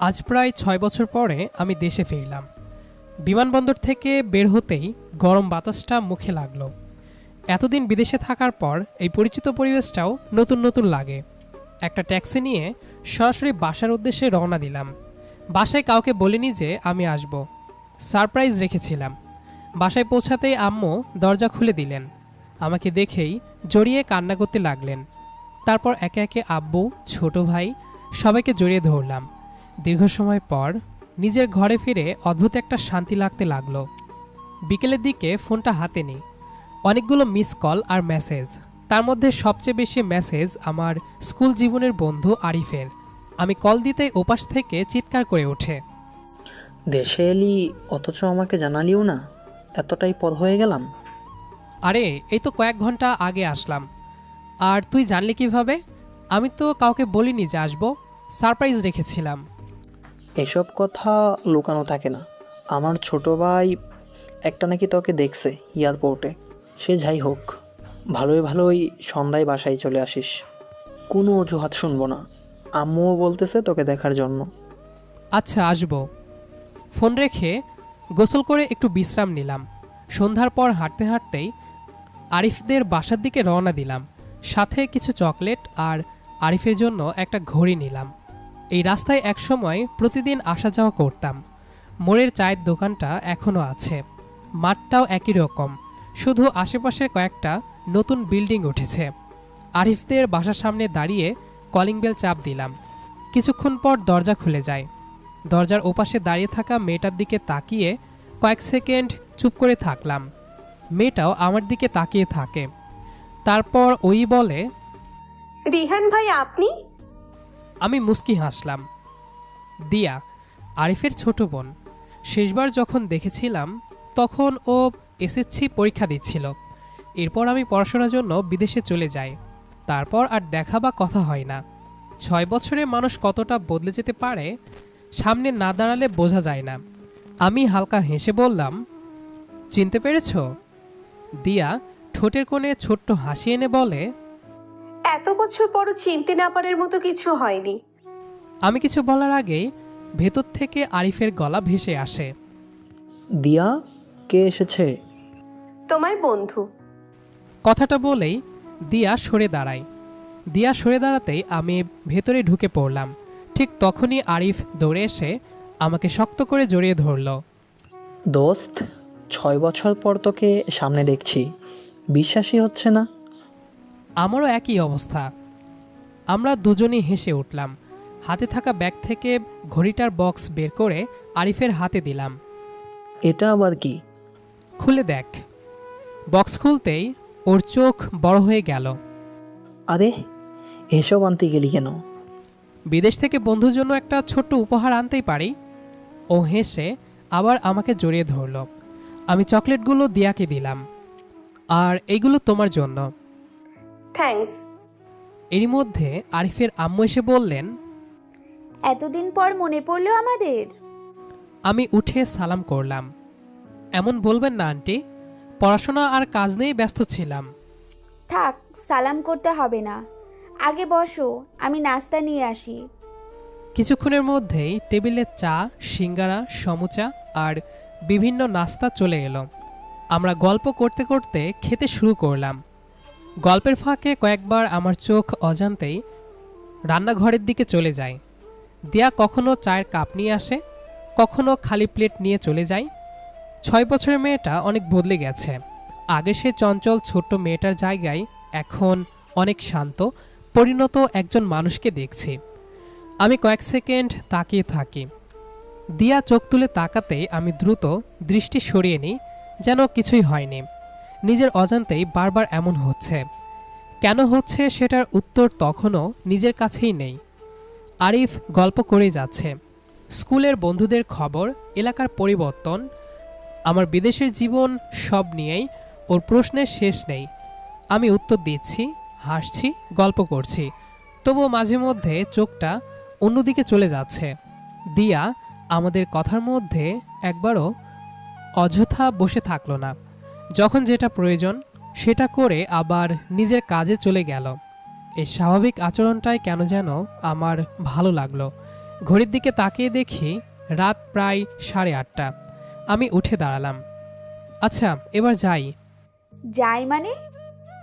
আজ প্রায় ৬ বছর পরে আমি দেশে ফিরলাম। বিমানবন্দর থেকে বের হতেই গরম বাতাসটা মুখে লাগলো। এতদিন বিদেশে থাকার পর এই পরিচিত পরিবেশটাও নতুন নতুন লাগে। একটা ট্যাক্সি নিয়ে সরাসরি বাসার উদ্দেশ্যে রওনা দিলাম। বাসায় কাউকে বলিনি যে আমি আসব, সারপ্রাইজ রেখেছিলাম। বাসায় পৌঁছাতেই আম্মু দরজা খুলে দিলেন। আমাকে দেখেই জড়িয়ে কান্না করতে লাগলেন। তারপর একে একে আব্বু, ছোট ভাই সবাইকে জড়িয়ে ধরলাম। দীর্ঘ সময় পর নিজের ঘরে ফিরে অদ্ভুত একটা শান্তি লাগতে লাগলো। বিকেলের দিকে ফোনটা হাতে নিই, অনেকগুলো মিস কল আর মেসেজ। তার মধ্যে সবচেয়ে বেশি মেসেজ আমার স্কুল জীবনের বন্ধু আরিফের। আমি কল দিতেই ওপাশ থেকে চিৎকার করে ওঠে, দেশে এলি অথচ আমাকে জানালিও না, এতটাই পর হয়ে গেলাম। আরে এই তো কয়েক ঘন্টা আগে আসলাম। আর তুই জানলি কিভাবে? আমি তো কাউকে বলিনি যে আসবো, সারপ্রাইজ রেখেছিলাম। এসব কথা লুকানো থাকে না। আমার ছোট ভাই একটা নাকি তোকে দেখছে এয়ারপোর্টে। সে যাই হোক, ভালোই ভালোই সন্ধ্যায় বাসায় চলে আসিস। কোনো অজুহাত শুনবো না। আম্মুও বলতেছে তোকে দেখার জন্য। আচ্ছা, আসবো। ফোন রেখে গোসল করে একটু বিশ্রাম নিলাম। সন্ধ্যার পর হাঁটতে হাঁটতেই আরিফদের বাসার দিকে রওনা দিলাম। সাথে কিছু চকলেট আর আরিফের জন্য একটা ঘড়ি নিলাম। এই রাস্তায় একসময় প্রতিদিন আসা যাওয়া করতাম। মোড়ের চায়ের দোকানটা এখনও আছে, মাঠটাও একই রকম, শুধু আশেপাশে কয়েকটা নতুন বিল্ডিং উঠেছে। আরিফদের বাসার সামনে দাঁড়িয়ে কলিং বেল চাপ দিলাম। কিছুক্ষণ পর দরজা খুলে যায়। দরজার ওপাশে দাঁড়িয়ে থাকা মেয়েটার দিকে তাকিয়ে কয়েক সেকেন্ড চুপ করে থাকলাম। মেয়েটাও আমার দিকে তাকিয়ে থাকে। তারপর ওই বলে, রিহান ভাই আপনি? আমি মুস্কি হাসলাম। দিয়া, আরিফের ছোট বোন। শেষবার যখন দেখেছিলাম তখন ও এসএসসি পরীক্ষা দিচ্ছিল। এরপর আমি পড়াশোনার জন্য বিদেশে চলে যাই। তারপর আর দেখা বা কথা হয় না। ৬ বছরে মানুষ কতটা বদলে যেতে পারে সামনে না দাঁড়ালে বোঝা যায় না। আমি হালকা হেসে বললাম, চিনতে পেরেছ? দিয়া ঠোঁটের কোণে ছোট্ট হাসি এনে বলে, এত বছর পরও চিনতে না পারার মতো কিছু হয়নি। আমি কিছু বলার আগেই ভেতর থেকে আরিফের গলা ভেসে আসে, দিয়া, কে এসেছে? তোমার বন্ধু। কথাটা বলেই দিয়া সরে দাঁড়ায়। দিয়া সরে দাঁড়াতেই আমি ভেতরে ঢুকে পড়লাম। ঠিক তখনই আরিফ দৌড়ে এসে আমাকে শক্ত করে জড়িয়ে ধরল। দোস্ত, 6 বছর পর তোকে সামনে দেখছি, বিশ্বাসই হচ্ছে না। আমারও একই অবস্থা। আমরা দুজনেই হেসে উঠলাম। হাতে থাকা ব্যাগ থেকে ঘড়িটার বক্স বের করে আরিফের হাতে দিলাম। এটা আবার কি? খুলে দেখ। বক্স খুলতেই ওর চোখ বড় হয়ে গেল। আরে, এসব আনতে গেলি কেন? বিদেশ থেকে বন্ধুর জন্য একটা ছোট্ট উপহার আনতেই পারি। ও হেসে আবার আমাকে জড়িয়ে ধরল। আমি চকলেটগুলো দিয়াকে দিলাম। আর এইগুলো তোমার জন্য। থ্যাঙ্কস। এরই মধ্যে আরিফের আম্মু এসে বললেন, এতদিন পর মনে পড়লো আমাদের। আমি উঠে সালাম করলাম। এমন বলবেন না আন্টি, পড়াশোনা আর কাজ নিয়েই ব্যস্ত ছিলাম। থাক, সালাম করতে হবে না। আগে বসো, আমি নাস্তা নিয়ে আসি। কিছুক্ষণের মধ্যেই টেবিলে চা, সিঙ্গারা, সমুচা আর বিভিন্ন নাস্তা চলে এলো। আমরা গল্প করতে করতে খেতে শুরু করলাম। গল্পের ফাঁকে কয়েকবার আমার চোখ অজান্তেই রান্নাঘরের দিকে চলে যায়। দিয়া কখনো চায়ের কাপ নিয়ে আসে, কখনো খালি প্লেট নিয়ে চলে যায়। ৬ বছরের মেয়েটা অনেক বদলে গেছে। আগে সে চঞ্চল ছোট্ট মেয়েটার জায়গায় এখন অনেক শান্ত, পরিণত একজন মানুষকে দেখছি। আমি কয়েক সেকেন্ড তাকিয়ে থাকি। দিয়া চোখ তুলে তাকাতেই আমি দ্রুত দৃষ্টি সরিয়ে নিই, যেন কিছুই হয়নি। নিজের অজান্তেই বারবার এমন হচ্ছে। কেন হচ্ছে সেটার উত্তর তখনও নিজের কাছেই নেই। আরিফ গল্প করেই যাচ্ছে। স্কুলের বন্ধুদের খবর, এলাকার পরিবর্তন, আমার বিদেশের জীবন, সব নিয়েই ওর প্রশ্নের শেষ নেই। আমি উত্তর দিচ্ছি, হাসছি, গল্প করছি, তবুও মাঝে মধ্যে চোখটা অন্যদিকে চলে যাচ্ছে। দিয়া আমাদের কথার মধ্যে একবারও অযথা বসে থাকলো না। যখন যেটা প্রয়োজন সেটা করে আবার নিজের কাজে চলে গেল। এই স্বাভাবিক আচরণটাই কেন যেন আমার ভালো লাগলো। ঘড়ির দিকে তাকিয়ে দেখি রাত প্রায় 8:30। আমি উঠে দাঁড়ালাম। আচ্ছা, এবার যাই। যাই মানে?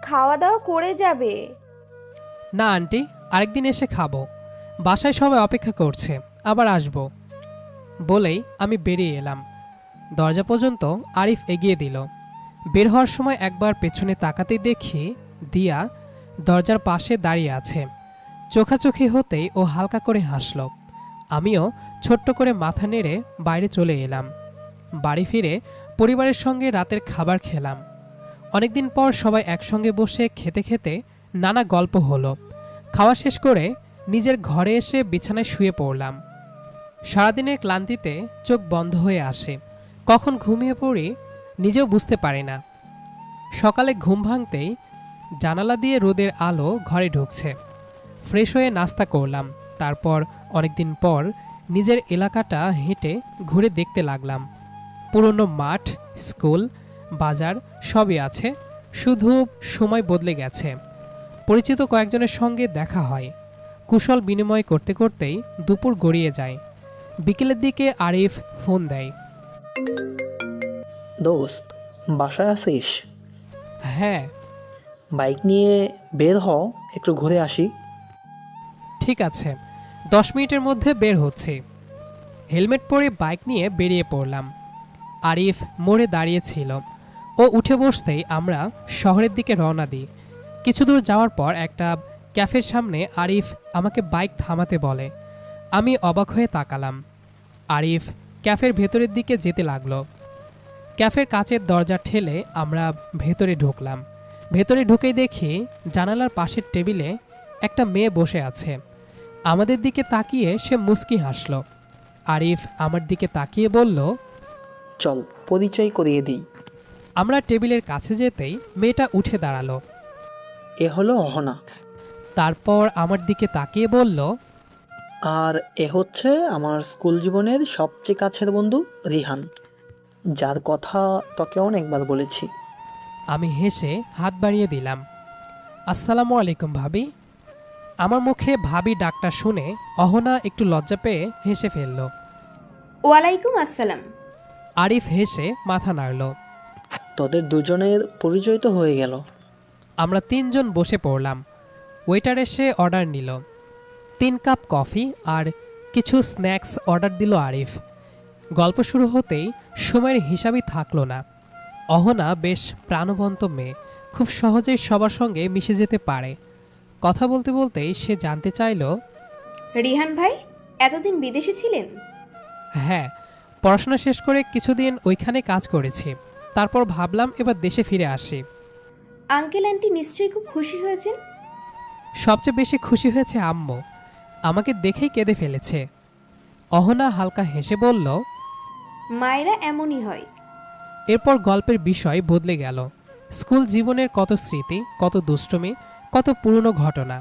খাওয়া দাওয়া করে যাবে? না আন্টি, আরেকদিন এসে খাবো। বাসায় সবাই অপেক্ষা করছে, আবার আসবো। বলেই আমি বেরিয়ে এলাম। দরজা পর্যন্ত আরিফ এগিয়ে দিল। বের হওয়ার সময় একবার পেছনে তাকাতেই দেখি দিয়া দরজার পাশে দাঁড়িয়ে আছে। চোখাচোখি হতেই ও হালকা করে হাসল। আমিও ছোট্ট করে মাথা নেড়ে বাইরে চলে এলাম। বাড়ি ফিরে পরিবারের সঙ্গে রাতের খাবার খেলাম। অনেকদিন পর সবাই একসঙ্গে বসে খেতে খেতে নানা গল্প হলো। খাওয়া শেষ করে নিজের ঘরে এসে বিছানায় শুয়ে পড়লাম। সারাদিনের ক্লান্তিতে চোখ বন্ধ হয়ে আসে। কখন ঘুমিয়ে পড়ি নিজেও বুঝতে পারি না। সকালে ঘুম ভাঙতেই জানালা দিয়ে রোদের আলো ঘরে ঢুকছে। ফ্রেশ হয়ে নাস্তা করলাম। তারপর অনেকদিন পর নিজের এলাকাটা হেঁটে ঘুরে দেখতে লাগলাম। পুরনো মাঠ, স্কুল, বাজার সবই আছে, শুধু সময় বদলে গেছে। পরিচিত কয়েকজনের সঙ্গে দেখা হয়। কুশল বিনিময় করতে করতেই দুপুর গড়িয়ে যায়। বিকেলের দিকে আরিফ ফোন দেয়। দোস্ত, বাসায় আছিস? হ্যাঁ। বাইক নিয়ে বের হ, একটু ঘুরে আসি। ঠিক আছে, 10 মিনিটের মধ্যে বের হচ্ছি। হেলমেট পরে বাইক নিয়ে বেরিয়ে পড়লাম। আরিফ মোড়ে দাঁড়িয়েছিল। ও উঠে বসতেই আমরা শহরের দিকে রওনা দিই। কিছু দূর যাওয়ার পর একটা ক্যাফের সামনে আরিফ আমাকে বাইক থামাতে বলে। আমি অবাক হয়ে তাকালাম। আরিফ ক্যাফের ভেতরের দিকে যেতে লাগলো। ক্যাফের কাচের দরজা ঠেলে আমরা ভেতরে ঢুকলাম। ভেতরে ঢুকেই দেখি জানালার পাশের টেবিলে একটা মেয়ে বসে আছে। আমাদের দিকে তাকিয়ে সে মুচকি হাসল। আরিফ আমার দিকে তাকিয়ে বলল, চল পরিচয় করিয়ে দিই। আমরা টেবিলের কাছে যেতেই মেয়েটা উঠে দাঁড়ালো। এ হলো অহনা। তারপর আমার দিকে তাকিয়ে বলল, আর এ হচ্ছে আমার স্কুল জীবনের সবচেয়ে কাছের বন্ধু রিহান, যার কথা তোকে অনেকবার বলেছি। আমি হেসে হাত বাড়িয়ে দিলাম। আসসালামু আলাইকুম ভাবি। আমার মুখে ভাবি ডাকটা শুনে অহনা একটু লজ্জা পেয়ে হেসে ফেলল। ওয়ালাইকুম আসসালাম। আরিফ হেসে মাথা নাড়ল। তোদের দুজনের পরিচয় তো হয়ে গেল। আমরা 3 জন বসে পড়লাম। ওয়েটার এসে অর্ডার নিল। 3 কাপ কফি আর কিছু স্ন্যাক্স অর্ডার দিল আরিফ। গল্প শুরু হতেই সময়ের হিসাবই থাকলো না। অহনা বেশ প্রাণবন্ত মেয়ে, খুব সহজেই সবার সঙ্গে মিশে যেতে পারে। কথা বলতে বলতেই সে জানতে চাইল, রিহান ভাই এতদিন বিদেশে ছিলেন? হ্যাঁ, পড়াশোনা শেষ করে কিছুদিন ওইখানে কাজ করেছি। তারপর ভাবলাম এবার দেশে ফিরে আসি। আঙ্কেল আন্টি নিশ্চয়ই খুব খুশি হয়েছেন। সবচেয়ে বেশি খুশি হয়েছে আম্মু, আমাকে দেখেই কেঁদে ফেলেছে। অহনা হালকা হেসে বলল, মায়েরা এমনই হয়। এরপর গল্পের বিষয় বদলে গেল। স্কুল জীবনের কত স্মৃতি, কত দুষ্টুমি, কত পুরনো ঘটনা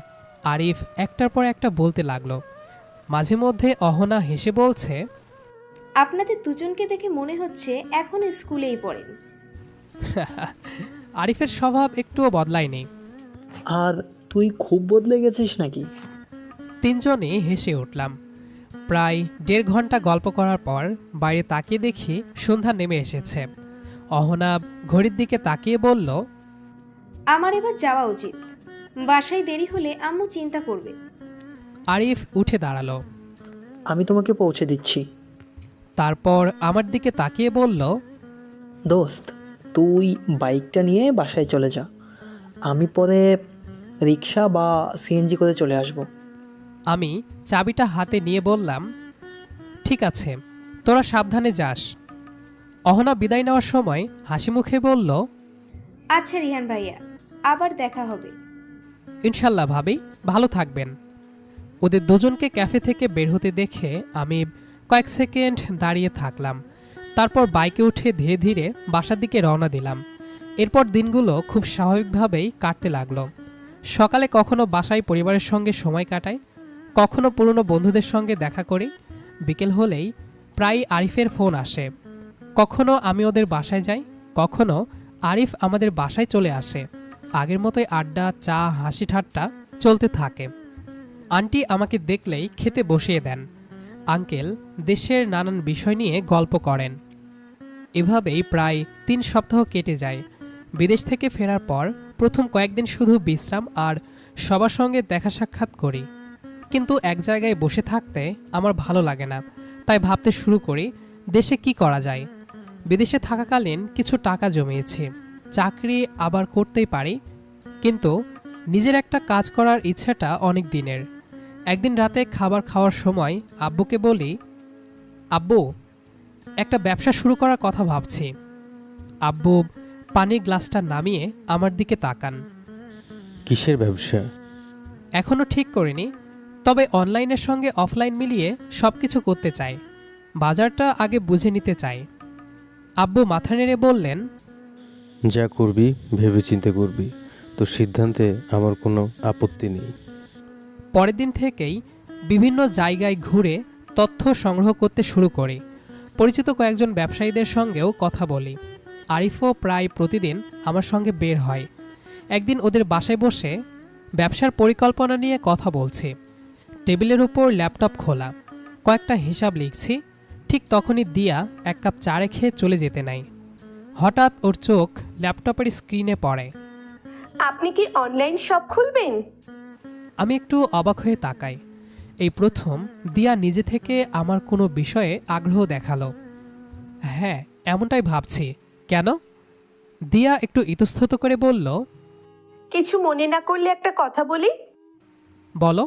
আরিফ একটার পর একটা বলতে লাগলো। মাঝে মধ্যে অহনা হেসে বলছে, আপনাদের দুজনকে দেখে মনে হচ্ছে এখনো স্কুলেই পড়েন। আরিফের স্বভাব একটুও বদলায়নি। আর তুই খুব বদলে গেছিস নাকি? 3 জনই হেসে উঠলাম। প্রায় 1.5 ঘন্টা গল্প করার পর বাইরে তাকিয়ে দেখি সন্ধ্যা নেমে এসেছে। অহনা ঘড়ির দিকে তাকিয়ে বলল, আমার এবার যাওয়া উচিত। বাসায় দেরি হলে আম্মু চিন্তা করবে। আরিফ উঠে দাঁড়ালো। আমি তোমাকে পৌঁছে দিচ্ছি। তারপর আমার দিকে তাকিয়ে বলল, দোস্ত, তুই বাইকটা নিয়ে বাসায় চলে যা, আমি পরে রিক্সা বা সিএনজি করে চলে আসব। আমি চাবিটা হাতে নিয়ে বললাম, ঠিক আছে, তোরা সাবধানে যাস। অহনা বিদায় নেওয়ার সময় হাসি মুখে বলল, আচ্ছা রিহান ভাইয়া, আবার দেখা হবে। ইনশাল্লাহ ভাবি, ভালো থাকবেন। ওদের দুজনকে ক্যাফে থেকে বের হতে দেখে আমি কয়েক সেকেন্ড দাঁড়িয়ে থাকলাম। তারপর বাইকে উঠে ধীরে ধীরে বাসার দিকে রওনা দিলাম। এরপর দিনগুলো খুব স্বাভাবিকভাবেই কাটতে লাগলো। সকালে কখনো বাসায় পরিবারের সঙ্গে সময় কাটাই, কখনো পুরনো বন্ধুদের সঙ্গে দেখা করি। বিকেল হলেই প্রায় আরিফের ফোন আসে। কখনো আমি ওদের বাসায় যাই, কখনো আরিফ আমাদের বাসায় চলে আসে। আগের মতোই আড্ডা, চা, হাসি ঠাট্টা চলতে থাকে। আন্টি আমাকে দেখলেই খেতে বসিয়ে দেন। আঙ্কেল দেশের নানান বিষয় নিয়ে গল্প করেন। এভাবেই প্রায় ৩ সপ্তাহ কেটে যায়। বিদেশ থেকে ফেরার পর প্রথম কয়েকদিন শুধু বিশ্রাম আর সবার সঙ্গে দেখা সাক্ষাৎ করি, কিন্তু এক জায়গায় বসে থাকতে আমার ভালো লাগে না। তাই ভাবতে শুরু করি দেশে কি করা যায়। বিদেশে থাকাকালীন কিছু টাকা জমিয়েছি, চাকরি আবার করতেই পারি, কিন্তু নিজের একটা কাজ করার ইচ্ছাটা অনেক দিনের। একদিন রাতে খাবার খাওয়ার সময় আব্বুকে বলি, আব্বু, একটা ব্যবসা শুরু করার কথা ভাবছি। আব্বু পানির গ্লাসটা নামিয়ে আমার দিকে তাকান। কিসের ব্যবসা? এখনও ঠিক করিনি, তবে অনলাইনের সঙ্গে অফলাইন মিলিয়ে সব কিছু করতে চাই। বাজারটা আগে বুঝে নিতে চাই। আব্বু মাথা নেড়ে বললেন, যা করবি ভেবেচিন্তে করবি, তোর সিদ্ধান্তে আমার কোনো আপত্তি নেই। পরের দিন থেকেই বিভিন্ন জায়গায় ঘুরে তথ্য সংগ্রহ করতে শুরু করি। পরিচিত কয়েকজন ব্যবসায়ীদের সঙ্গেও কথা বলি। আরিফও প্রায় প্রতিদিন আমার সঙ্গে বের হয়। একদিন ওদের বাসায় বসে ব্যবসার পরিকল্পনা নিয়ে কথা বলছি। টেবিলের উপর ল্যাপটপ খোলা, কয়েকটা হিসাব লিখছি। ঠিক তখনই দিয়া এক কাপ চা রেখে চলে যেতে নাই। হঠাৎ ওর চোখ ল্যাপটপের স্ক্রিনে পড়ে। আপনি কি অনলাইন শপ খুলবেন? আমি একটু অবাক হয়ে তাকাই। এই প্রথম দিয়া নিজে থেকে আমার কোনো বিষয়ে আগ্রহ দেখালো। হ্যাঁ, এমনটাই ভাবছি। কেন? দিয়া একটু ইতস্তত করে বলল, কিছু মনে না করলে একটা কথা বলি। বলো।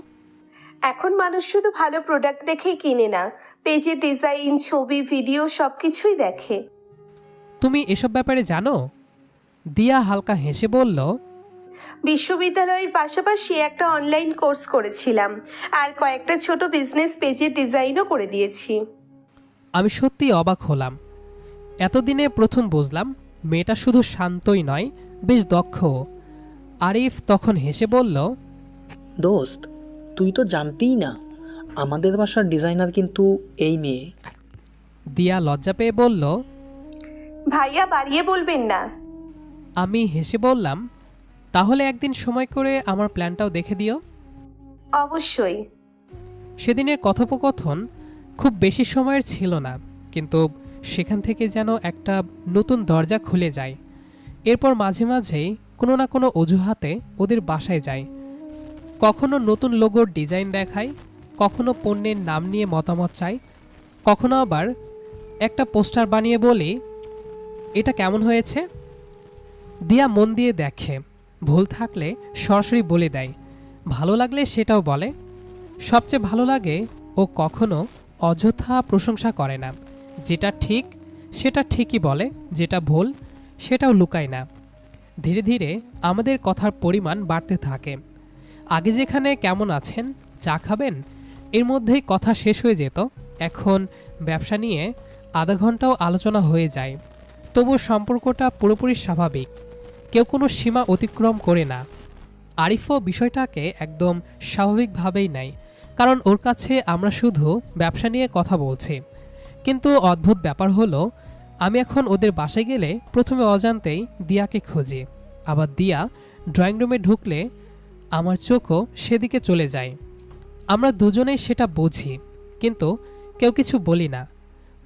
এখন মানুষ শুধু ভালো প্রোডাক্ট দেখেই কিনে না, পেজের ডিজাইন, ছবি, ভিডিও সবকিছুই দেখে। তুমি এসব ব্যাপারে জানো? দিয়া হালকা হেসে বলল, বিশ্ববিদ্যালয়ের পাশাপাশি একটা অনলাইন কোর্স করেছিলাম, আর কয়েকটা ছোট বিজনেস পেজের ডিজাইনও করে দিয়েছি। আমি সত্যি অবাক হলাম। এতদিনে প্রথম বুঝলাম মেয়েটা শুধু শান্তই নয়, বেশ দক্ষও। আরিফ তখন হেসে বলল, দোস্ত, তুই তো জানতেই না, আমাদের বাসার ডিজাইনার কিন্তু এই মেয়ে। দিয়া লজ্জা পেয়ে বলল, ভাইয়া বাড়িয়ে বলবেন না। আমি হেসে বললাম, তাহলে একদিন সময় করে আমার প্ল্যানটাও দেখে দিও। অবশ্যই। সেদিনের কথোপকথন খুব বেশি সময়ের ছিল না, কিন্তু সেখান থেকে যেন একটা নতুন দরজা খুলে যায়। এরপর মাঝে মাঝেই কোনো না কোনো অজুহাতে ওদের বাসায় যাই। কখনো নতুন লোগোর ডিজাইন দেখাই, কখনো পণ্যের নাম নিয়ে মতামত চাই, কখনো আবার একটা পোস্টার বানিয়ে বলি, এটা কেমন হয়েছে? দিয়া মন দিয়ে দেখে, ভুল থাকলে সরাসরি বলে দেয়, ভালো লাগলে সেটাও বলে। সবচেয়ে ভালো লাগে ও কখনো অযথা প্রশংসা করে না। যেটা ঠিক সেটা ঠিকই বলে, যেটা ভুল সেটাও লুকায় না। ধীরে ধীরে আমাদের কথার পরিমাণ বাড়তে থাকে। আগে যেখানে কেমন আছেন, চা খাবেন, এর মধ্যেই কথা শেষ হয়ে যেত, এখন ব্যবসা নিয়ে আধা ঘন্টাও আলোচনা হয়ে যায়। তবু সম্পর্কটা পুরোপুরি স্বাভাবিক, কেউ কোনো সীমা অতিক্রম করে না। আরিফও বিষয়টাকে একদম স্বাভাবিকভাবেই নেয়, কারণ ওর কাছে আমরা শুধু ব্যবসা নিয়ে কথা বলছি। কিন্তু অদ্ভুত ব্যাপার হলো, আমি এখন ওদের বাসায় গেলে প্রথমে অজান্তেই দিয়াকে খুঁজি, আবার দিয়া ড্রয়িং রুমে ঢুকলে আমার চোখও সেদিকে চলে যায়। আমরা দুজনেই সেটা বুঝি, কিন্তু কেউ কিছু বলি না।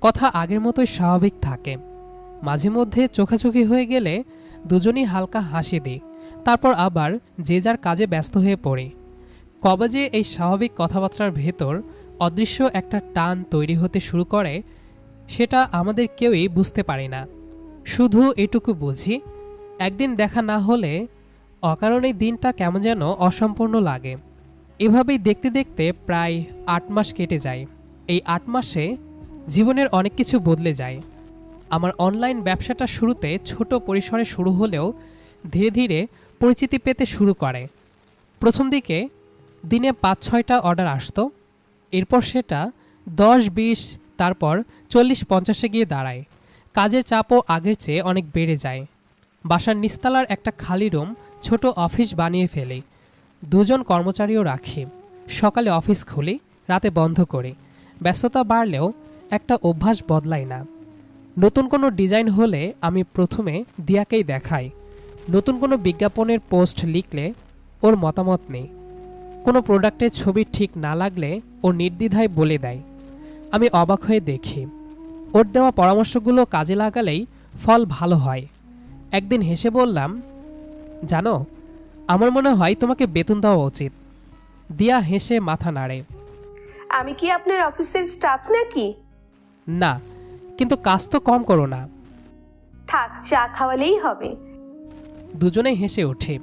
কথা আগের মতোই স্বাভাবিক থাকে। মাঝে মধ্যে চোখাচোখি হয়ে গেলে দুজনেই হালকা হাসি দিই, তারপর আবার যে যার কাজে ব্যস্ত হয়ে পড়ি। কবে যে এই স্বাভাবিক কথাবার্তার ভেতর অদৃশ্য একটা টান তৈরি হতে শুরু করে, সেটা আমাদের কেউই বুঝতে পারি না। শুধু এটুকু বুঝি, একদিন দেখা না হলে অকারণে দিনটা কেমন যেন অসম্পূর্ণ লাগে। এভাবেই দেখতে দেখতে প্রায় ৮ মাস কেটে যায়। এই ৮ মাসে জীবনের অনেক কিছু বদলে যায়। আমার অনলাইন ব্যবসাটা শুরুতে ছোট পরিসরে শুরু হলেও ধীরে ধীরে পরিচিতি পেতে শুরু করে। প্রথম দিকে দিনে ৫-৬টা অর্ডার আসতো, এরপর সেটা ১০-২০, তারপর ৪০-৫০-এ গিয়ে দাঁড়ায়। কাজের চাপও আগের চেয়ে অনেক বেড়ে যায়। বাসার নিচতলার একটা খালি রুম ছোট অফিস বানিয়ে ফেলি। ২ জন কর্মচারীও রাখি। সকালে অফিস খুলি, রাতে বন্ধ করি। ব্যস্ততা বাড়লেও একটা অভ্যাস বদলায় না। নতুন কোনো ডিজাইন হলে আমি প্রথমে দিয়াকেই দেখাই। নতুন কোনো বিজ্ঞাপনের পোস্ট লিখলে ওর মতামত নেই। কোনো প্রোডাক্টের ছবি ঠিক না লাগলে ও নির্দ্বিধায় বলে দেয়। আমি অবাক হয়ে দেখি ওর দেওয়া পরামর্শগুলো কাজে লাগালেই ফল ভালো হয়। একদিন হেসে বললাম, জানো, আমার মনে হয় তোমাকে বেতন দেওয়া উচিত। দিয়া হেসে মাথা নাড়ে। আমি কি আপনার অফিসের স্টাফ নাকি? না, কিন্তু কাজ তো কম করো না। থাক, চা খাওয়ালেই হবে। দুজনেই হেসে ওঠে।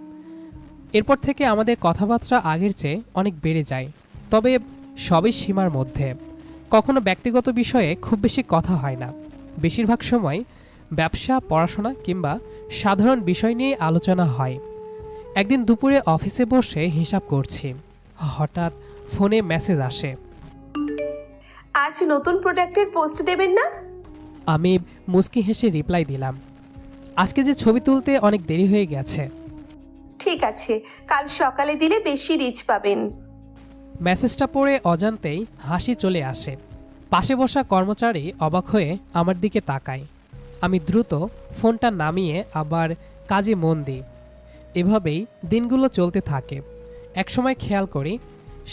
এরপর থেকে আমাদের কথাবার্তা আগের চেয়ে অনেক বেড়ে যায়, তবে সবই সীমার মধ্যে। কখনো ব্যক্তিগত বিষয়ে খুব বেশি কথা হয় না। বেশিরভাগ সময় ব্যবসা, পড়াশোনা কিংবা সাধারণ বিষয় নিয়ে আলোচনা হয়। একদিন দুপুরে অফিসে বসে হিসাব করছি, হঠাৎ ফোনে মেসেজ আসে। আজ নতুন প্রোডাক্টের পোস্ট দেবেন না? আমি মুচকি হেসে রিপ্লাই দিলাম, আজকে যে ছবি তুলতে অনেক দেরি হয়ে গেছে। ঠিক আছে, কাল সকালে দিলে বেশি রিচ পাবেন। মেসেজটা পড়ে অজান্তেই হাসি চলে আসে। পাশে বসা কর্মচারী অবাক হয়ে আমার দিকে তাকায়। আমি দ্রুত ফোনটা নামিয়ে আবার কাজে মন দিই। এভাবেই দিনগুলো চলতে থাকে। একসময় খেয়াল করি,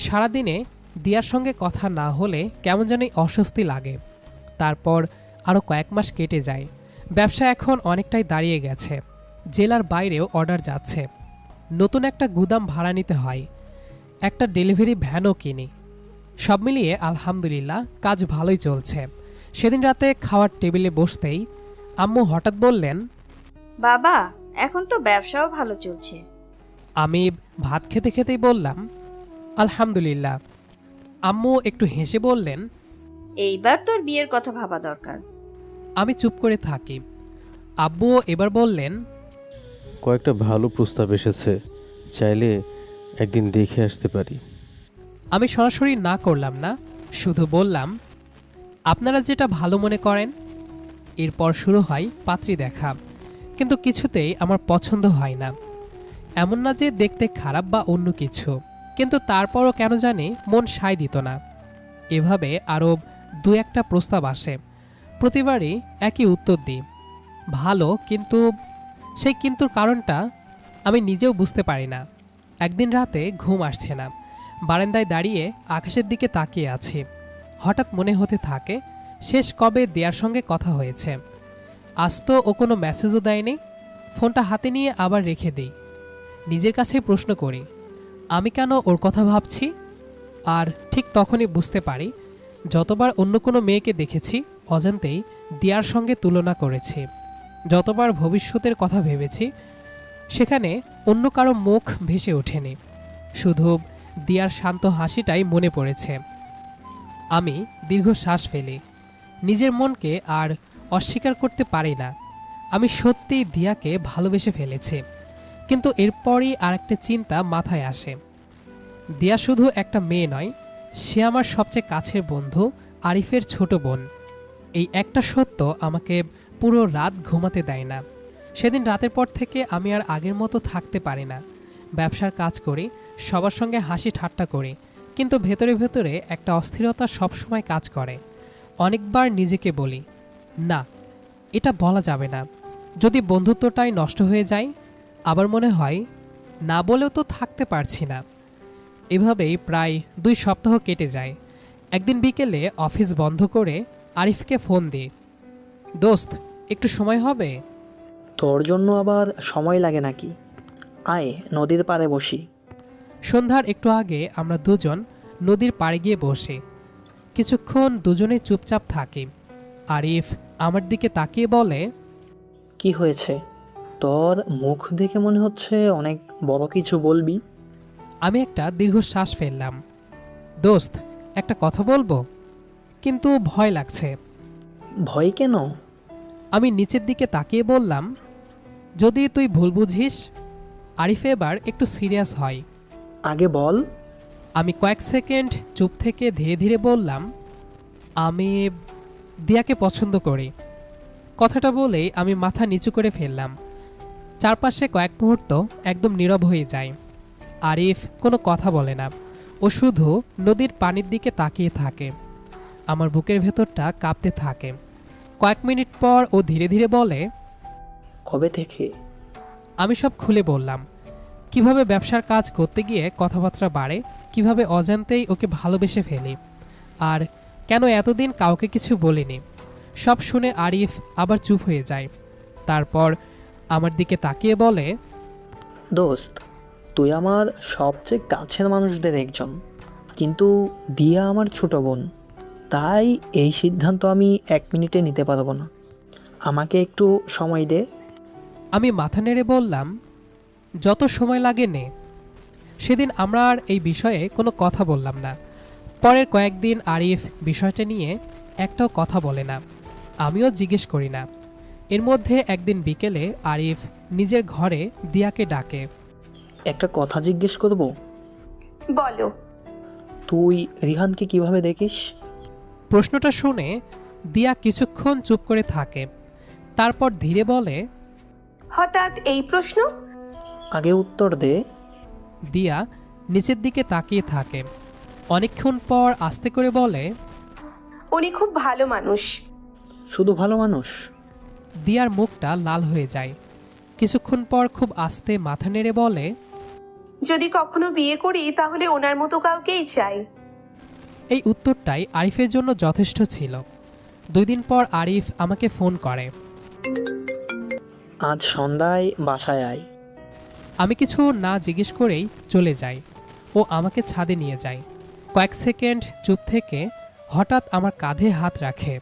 সারাদিনে দিয়ার সঙ্গে কথা না হলে কেমন জানি অস্বস্তি লাগে। তারপর আরও কয়েক মাস কেটে যায়। ব্যবসা এখন অনেকটাই দাঁড়িয়ে গেছে। জেলার বাইরেও অর্ডার যাচ্ছে। নতুন একটা গুদাম ভাড়া নিতে হয়। একটা ডেলিভারি ভ্যানও কিনি। সব মিলিয়ে আলহামদুলিল্লাহ কাজ ভালোই চলছে। সেদিন রাতে খাওয়ার টেবিলে বসতেই আম্মু হঠাৎ বললেন, বাবা, এখন তো ব্যবসাও ভালো চলছে। আমি ভাত খেতে খেতেই বললাম, আলহামদুলিল্লাহ। আম্মু একটু হেসে বললেন, এইবার তোর বিয়ের কথা ভাবা দরকার। আমি চুপ করে থাকি। আব্বুও এবার বললেন, কয়েকটা ভালো প্রস্তাব এসেছে, চাইলে একদিন দেখে আসতে পারি। আমি সরাসরি না করলাম না, শুধু বললাম, আপনারা যেটা ভালো মনে করেন। এরপর শুরু হয় পাত্রী দেখা, কিন্তু কিছুতেই আমার পছন্দ হয় না। এমন না যে দেখতে খারাপ বা অন্য কিছু, কিন্তু তারপরও কেন জানি মন সায় দিত না। এভাবে আরও দু একটা প্রস্তাব আসে। প্রতিবারই একই উত্তর দিই, ভালো, কিন্তু সেই কিন্তুর কারণটা আমি নিজেও বুঝতে পারি না। একদিন রাতে ঘুম আসছে না। বারান্দায় দাঁড়িয়ে আকাশের দিকে তাকিয়ে আছি। হঠাৎ মনে হতে থাকে, শেষ কবে দেয়ার সঙ্গে কথা হয়েছে। আজ তো ও কোনো মেসেজও দেয়নি। ফোনটা হাতে নিয়ে আবার রেখে দিই। নিজের কাছেই প্রশ্ন করি, আমি কেন ওর কথা ভাবছি? আর ঠিক তখনই বুঝতে পারি, যতবার অন্য কোনো মেয়েকে দেখেছি অজান্তেই দিয়ার সঙ্গে তুলনা করেছি। যতবার ভবিষ্যতের কথা ভেবেছি সেখানে অন্য কারো মুখ ভেসে ওঠেনি, শুধু দিয়ার শান্ত হাসিটাই মনে পড়েছে। আমি দীর্ঘশ্বাস ফেলি। নিজের মনকে আর অস্বীকার করতে পারি না। আমি সত্যিই দিয়াকে ভালোবেসে ফেলেছি। কিন্তু এরপরই আরেকটা চিন্তা মাথায় আসে। দিয়া শুধু একটা মেয়ে নয়, সে আমার সবচেয়ে কাছের বন্ধু, আরিফের ছোট বোন। এই একটা সত্য আমাকে পুরো রাত ঘুমাতে দেয় না। সেদিন রাতের পর থেকে আমি আর আগের মতো থাকতে পারি না। ব্যবসার কাজ করি, সবার সঙ্গে হাসি ঠাট্টা করি, কিন্তু ভেতরে ভেতরে একটা অস্থিরতা সবসময় কাজ করে। অনেকবার নিজেকে বলি, না, এটা বলা যাবে না, যদি বন্ধুত্বটাই নষ্ট হয়ে যায়। আবার মনে হয়, না বলেও তো থাকতে পারছি না। এভাবেই প্রায় 2 সপ্তাহ কেটে যায়। একদিন বিকেলে অফিস বন্ধ করে আরিফকে ফোন দিই, দোস্ত, একটু সময় হবে? তোর জন্য আবার সময় লাগে নাকি? আয়, নদীর পাড়ে বসি। সন্ধ্যার একটু আগে আমরা দুজন নদীর পাড়ে গিয়ে বসি। কিছুক্ষণ দুজনেই চুপচাপ থাকি। আরিফ আমার দিকে তাকিয়ে বলে, কি হয়েছে? তোর মুখ দেখে মনে হচ্ছে অনেক বড় কিছু বলবি। আমি একটা দীর্ঘশ্বাস ফেললাম। দোস্ত, একটা কথা বলবো, কিন্তু ভয় লাগছে। ভয় কেন? আমি নিচের দিকে তাকিয়ে বললাম, যদি তুই ভুল বুঝিস। আরিফ এবার একটু সিরিয়াস হয়। আগে বল। আমি কয়েক সেকেন্ড চুপ থেকে ধীরে ধীরে বললাম, আমি দিয়াকে পছন্দ করি। কথাটা বলেই আমি মাথা নিচু করে ফেললাম। চারপাশে কয়েক মুহূর্ত একদম নীরব হয়ে যায়। আরিফ কোনো কথা বলে না, ও শুধু নদীর পানির দিকে তাকিয়ে থাকে। আমার বুকের ভেতরটা কাঁপতে থাকে। কয়েক মিনিট পর ও ধীরে ধীরে বলে, কবে থেকে? আমি সব খুলে বললাম, কিভাবে ব্যবসার কাজ করতে গিয়ে কথাবার্তা বাড়ে, কিভাবে অজান্তেই ওকে ভালোবেসে ফেলি, আর কেন এতদিন কাউকে কিছু বলিনি। সব শুনে আরিফ আবার চুপ হয়ে যায়। তারপর আমার দিকে তাকিয়ে বলে, দোস্ত, তুই আমার সবচেয়ে কাছের মানুষদের একজন, কিন্তু দিয়া আমার ছোট বোন। তাই এই সিদ্ধান্ত আমি 1 মিনিটে নিতে পারবো না। আমাকে একটু সময় দে। আমি মাথা নেড়ে বললাম, যত সময় লাগে নে। সেদিন আমরা আর এই বিষয়ে কোনো কথা বললাম না। পরের কয়েকদিন আরিফ বিষয়টা নিয়ে একটাও কথা বলে না, আমিও জিজ্ঞেস করি না। এর মধ্যে একদিন বিকেলে আরিফ নিজের ঘরে দিয়াকে ডাকে। একটা কথা জিজ্ঞেস করব, বলো। তুই রিহানকে কিভাবে দেখিস? প্রশ্নটা শুনে দিয়া কিছুক্ষণ চুপ করে থাকে, তারপর ধীরে বলে, হঠাৎ এই প্রশ্ন? আগে উত্তর দে। দিয়া নিচের দিকে তাকিয়ে থাকে। অনেকক্ষণ পর আস্তে করে বলে, উনি খুব ভালো মানুষ। শুধু ভালো মানুষ? দিয়ার মুখটা লাল হয়ে যায়। কিছুক্ষণ পর খুব আস্তে মাথা নেড়ে বলে, যদি কখনো বিয়ে করি তাহলে ওনার মতো কাউকেই চাই। এই উত্তরটাই আরিফের জন্য যথেষ্ট ছিল। 2 দিন পর আরিফ আমাকে ফোন করে। আজ সন্ধ্যায় বাসায় আয়। আমি কিছু না জিজ্ঞেস করেই চলে যাই। ও আমাকে ছাদে নিয়ে যায়। কয়েক সেকেন্ড চুপ থেকে হঠাৎ আমার কাঁধে হাত রাখে।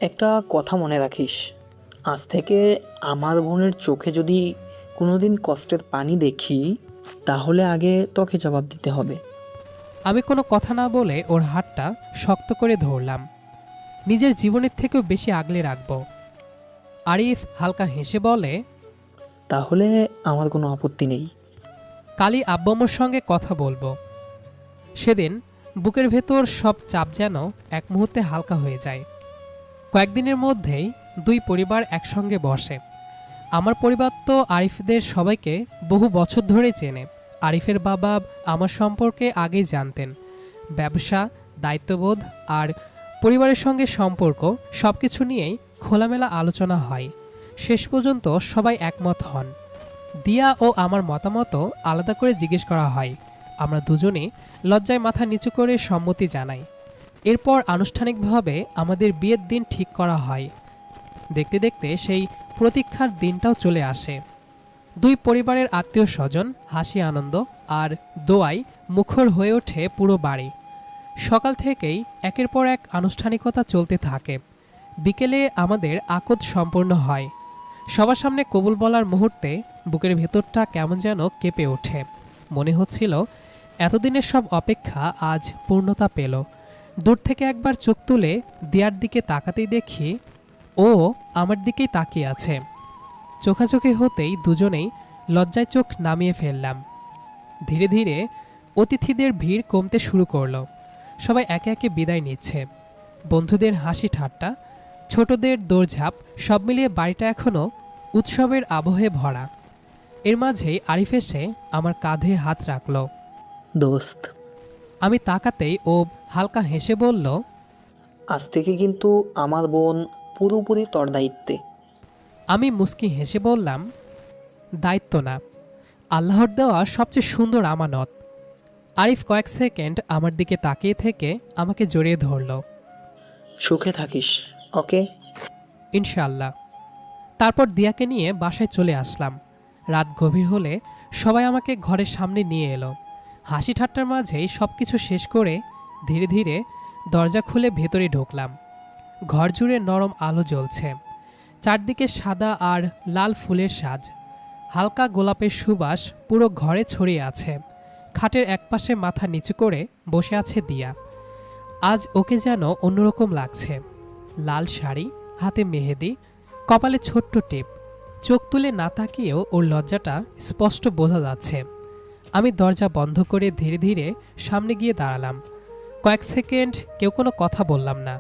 একটা কথা মনে রাখিস, আজ থেকে আমার বোনের চোখে যদি কোনোদিন কষ্টের পানি দেখি, তাহলে আগে তোকে জবাব দিতে হবে। আমি কোনো কথা না বলে ওর হাতটা শক্ত করে ধরলাম। নিজের জীবনের থেকেও বেশি আগলে রাখব। আরিফ হালকা হেসে বলে, তাহলে আমার কোনো আপত্তি নেই। কালই আব্বাম্মুর সঙ্গে কথা বলবো। সেদিন বুকের ভেতর সব চাপ যেন এক মুহূর্তে হালকা হয়ে যায়। কয়েকদিনের মধ্যেই 2 পরিবার একসঙ্গে বসে। আমার পরিবার তো আরিফদের সবাইকে বহু বছর ধরে চেনে। আরিফের বাবা আমার সম্পর্কে আগেই জানতেন। ব্যবসা, দায়িত্ববোধ আর পরিবারের সঙ্গে সম্পর্ক সব কিছু নিয়েই খোলামেলা আলোচনা হয়। শেষ পর্যন্ত সবাই একমত হন। দিয়া ও আমার মতামতও আলাদা করে জিজ্ঞেস করা হয়। আমরা দুজনেই লজ্জায় মাথা নিচু করে সম্মতি জানাই। এরপর আনুষ্ঠানিকভাবে আমাদের বিয়ের দিন ঠিক করা হয়। দেখতে দেখতে সেই প্রতীক্ষার দিনটাও চলে আসে। 2 পরিবারের আত্মীয় স্বজন, হাসি আনন্দ আর দোয়ায় মুখর হয়ে ওঠে পুরো বাড়ি। সকাল থেকেই একের পর এক আনুষ্ঠানিকতা চলতে থাকে। বিকেলে আমাদের আকদ সম্পূর্ণ হয়। সবার সামনে কবুল বলার মুহূর্তে বুকের ভেতরটা কেমন যেন কেঁপে ওঠে। মনে হচ্ছিল এতদিনের সব অপেক্ষা আজ পূর্ণতা পেল। দূর থেকে একবার চোখ তুলে দিয়ার দিকে তাকাতেই দেখি ও আমার দিকেই তাকিয়ে আছে। চোখাচোখি হতেই দুজনেই লজ্জায় চোখ নামিয়ে ফেললাম। ধীরে ধীরে অতিথিদের ভিড় কমতে শুরু করলো। সবাই একে একে বিদায় নিচ্ছে। বন্ধুদের হাসি ঠাট্টা, ছোটদের দৌড়ঝাঁপ, সব মিলিয়ে বাড়িটা এখনও উৎসবের আবহে ভরা। এর মাঝেই আরিফ এসে আমার কাঁধে হাত রাখল। দোস্ত, আমি তাকাতেই ও হালকা হেসে বলল, আজ থেকে কিন্তু আমার বোন পুরোপুরি তোর দায়িত্বে। আমি মুস্কি হেসে বললাম, দায়িত্ব না, আল্লাহর দেওয়া সবচেয়ে সুন্দর আমানত। আরিফ কয়েক সেকেন্ড আমার দিকে তাকিয়ে থেকে আমাকে জড়িয়ে ধরল। সুখে থাকিস, ওকে? ইনশাআল্লাহ। তারপর দিয়াকে নিয়ে বাসায় চলে আসলাম। রাত গভীর হলে সবাই আমাকে ঘরের সামনে নিয়ে এলো। হাসি ঠাট্টার মাঝেই সব কিছু শেষ করে ধীরে ধীরে দরজা খুলে ভেতরে ঢুকলাম। ঘর জুড়ে নরম আলো জ্বলছে। চারদিকে সাদা আর লাল ফুলের সাজ, হালকা গোলাপের সুবাস পুরো ঘরে ছড়িয়ে আছে। খাটের একপাশে মাথা নিচু করে বসে আছে দিয়া। আজ ওকে যেন অন্যরকম লাগছে। লাল শাড়ি, হাতে মেহেদি, কপালে ছোট্ট টিপ। চোখ তুলে না তাকিয়েও ওর লজ্জাটা স্পষ্ট বোঝা যাচ্ছে। আমি দরজা বন্ধ করে ধীরে ধীরে সামনে গিয়ে দাঁড়ালাম। কয়েক সেকেন্ড কেউ কোনো কথা বললাম না।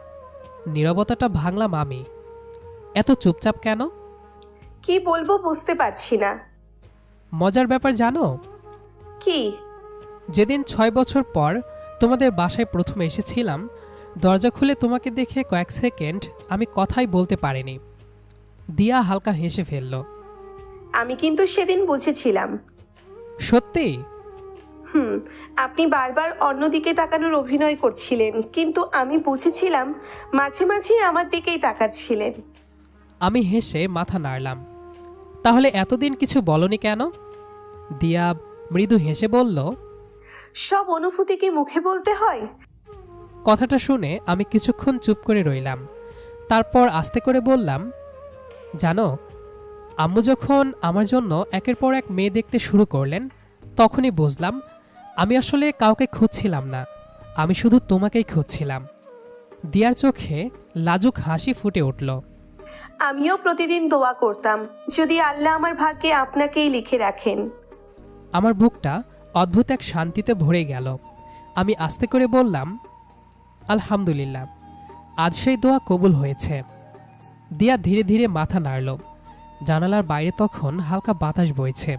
নীরবতাটা ভাঙলাম আমি। এত চুপচাপ কেন? কি বলবো বুঝতে পারছি না। মজার ব্যাপার জানো? কি? যেদিন 6 বছর পর তোমাদের বাসায় প্রথম এসেছিলাম, দরজা খুলে তোমাকে দেখে কয়েক সেকেন্ড আমি কথাই বলতে পারিনি। দিয়া হালকা হেসে ফেলল। আমি কিন্তু সেদিন বুঝেছিলাম। সত্যি? আপনি বারবার অন্যদিকে তাকানোর অভিনয় করছিলেন, কিন্তু আমি বুঝেছিলাম মাঝে মাঝে আমার দিকেই তাকাচ্ছিলেন। আমি হেসে মাথা নাড়লাম। তাহলে এতদিন কিছু বলনি কেন? দিয়া মৃদু হেসে বলল, সব অনুভূতি কি মুখে বলতে হয়? কথাটা শুনে আমি কিছুক্ষণ চুপ করে রইলাম। তারপর আস্তে করে বললাম, জানো, আম্মু যখন আমার জন্য একের পর এক মেয়ে দেখতে শুরু করলেন, তখনই বুঝলাম আমি আসলে কাউকে খুঁজছিলাম না, আমি শুধু তোমাকেই খুঁজছিলাম। দিয়ার চোখে লাজুক হাসি ফুটে উঠল। আমিও প্রতিদিন দোয়া করতাম, যদি আল্লাহ আমার ভাগ্যে আপনাকেই লিখে রাখেন। আমার বুকটা অদ্ভুত এক শান্তিতে ভরে গেল। আমি আস্তে করে বললাম, আলহামদুলিল্লাহ, আজ সেই দোয়া কবুল হয়েছে। দিয়া ধীরে ধীরে মাথা নাড়ল। জানালার বাইরে তখন হালকা বাতাস বইছে।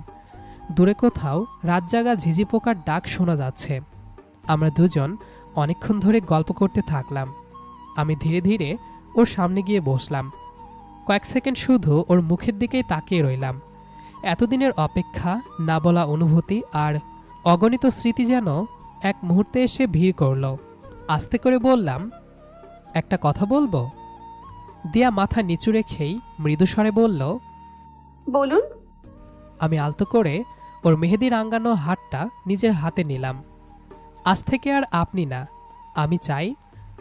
দূরে কোথাও রাতজাগা ঝিঝি পোকার ডাক শোনা যাচ্ছে। আমরা দুজন অনেকক্ষণ ধরে গল্প করতে থাকলাম। আমি ধীরে ধীরে ওর সামনে গিয়ে বসলাম। কয়েক সেকেন্ড শুধু ওর মুখের দিকেই তাকিয়ে রইলাম। এতদিনের অপেক্ষা, না বলা অনুভূতি আর অগণিত স্মৃতি যেন এক মুহূর্তে এসে ভিড় করল। আস্তে করে বললাম, একটা কথা বলবো? দিয়া মাথা নিচু রেখেই মৃদুস্বরে বলল, বলুন। আমি আলতো করে ওর মেহেদি রাঙানো হাতটা নিজের হাতে নিলাম। আজ থেকে আর আপনি না, আমি চাই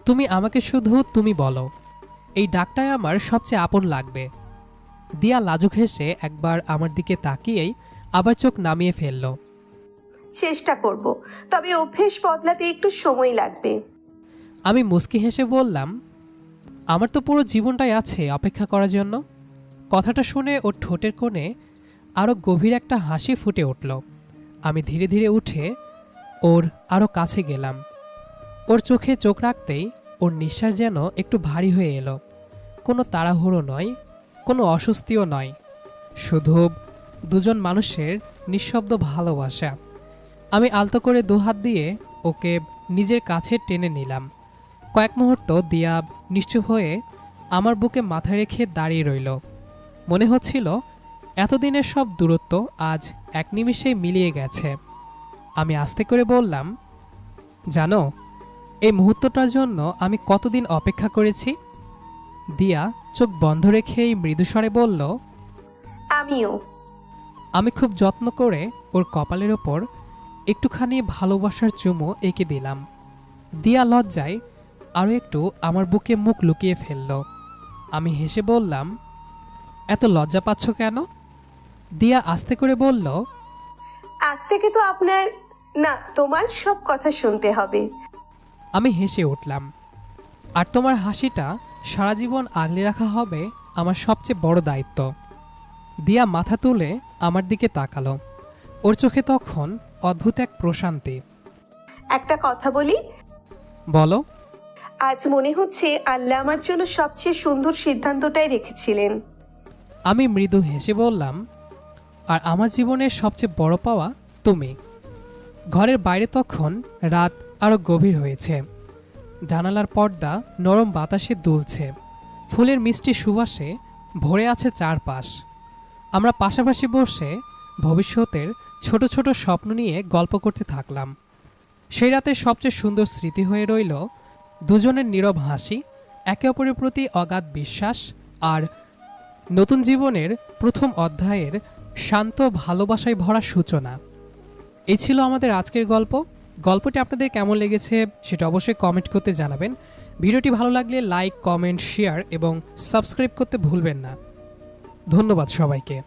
তুমি আমাকে শুধু তুমি বলো। এই ডাকটাই আমার সবচেয়ে আপন লাগবে। দিয়া লাজুক হেসে একবার আমার দিকে তাকিয়েই আবার চোখ নামিয়ে ফেলল। চেষ্টা করব, তবে অভ্যেস বদলাতে একটু সময় লাগবে। আমি মুচকি হেসে বললাম, আমার তো পুরো জীবনটাই আছে অপেক্ষা করার জন্য। কথাটা শুনে ওর ঠোঁটের কোণে আরও গভীর একটা হাসি ফুটে উঠল। আমি ধীরে ধীরে উঠে ওর আরও কাছে গেলাম। ওর চোখে চোখ রাখতেই ওর নিঃশ্বাস যেন একটু ভারী হয়ে এলো। কোনো তাড়াহুড়ো নয়, কোনো অস্বস্তিও নয়, শুধু দুজন মানুষের নিঃশব্দ ভালোবাসা। আমি আলতো করে দুহাত দিয়ে ওকে নিজের কাছে টেনে নিলাম। কয়েক মুহূর্ত দিয়া নিশ্চুপ হয়ে আমার বুকে মাথা রেখে দাঁড়িয়ে রইল। মনে হচ্ছিল এতদিনের সব দূরত্ব আজ এক নিমিষেই মিলিয়ে গেছে। আমি আস্তে করে বললাম, জানো, এই মুহূর্তটার জন্য আমি কতদিন অপেক্ষা করেছি? দিয়া চোখ বন্ধ রেখেই মৃদুস্বরে বলল, আমিও। আমি খুব যত্ন করে ওর কপালের ওপর একটুখানি ভালোবাসার চুমু এঁকে দিলাম। দিয়া লজ্জায় আরও একটু আমার বুকে মুখ লুকিয়ে ফেলল। আমি হেসে বললাম, এত লজ্জা পাচ্ছ কেন? দিয়া আস্তে করে বলল, আজ থেকে তো আপনার না, তোমার সব কথা শুনতে হবে। আমি হেসে উঠলাম। আর তোমার হাসিটা সারা জীবন আগলে রাখা হবে আমার সবচেয়ে বড় দায়িত্ব। দিয়া মাথা তুলে আমার দিকে তাকালো। ওর চোখে তখন অদ্ভুত এক প্রশান্তি। একটা কথা বলি? বলো। আজ মনে হচ্ছে আল্লাহ আমার জন্য সবচেয়ে সুন্দর সিদ্ধান্তটাই রেখেছিলেন। আমি মৃদু হেসে বললাম, আর আমার জীবনের সবচেয়ে বড় পাওয়া তুমি। ঘরের বাইরে তখন রাত আরও গভীর হয়েছে। জানালার পর্দা নরম বাতাসে দুলছে। ফুলের মিষ্টি সুবাসে ভরে আছে চারপাশ। আমরা পাশাপাশি বসে ভবিষ্যতের ছোট ছোট স্বপ্ন নিয়ে গল্প করতে থাকলাম। সেই রাতের সবচেয়ে সুন্দর স্মৃতি হয়ে রইল দুজনের নীরব হাসি, একে অপরের প্রতি অগাধ বিশ্বাস আর নতুন জীবনের প্রথম অধ্যায়ের শান্ত ভালোবাসায় ভরা সূচনা। এই ছিল আমাদের আজকের গল্প। গল্পটি আপনাদের কেমন লেগেছে সেটা অবশ্যই কমেন্ট করতে জানাবেন। ভিডিওটি ভালো লাগলে লাইক, কমেন্ট, শেয়ার এবং সাবস্ক্রাইব করতে ভুলবেন না। ধন্যবাদ সবাইকে।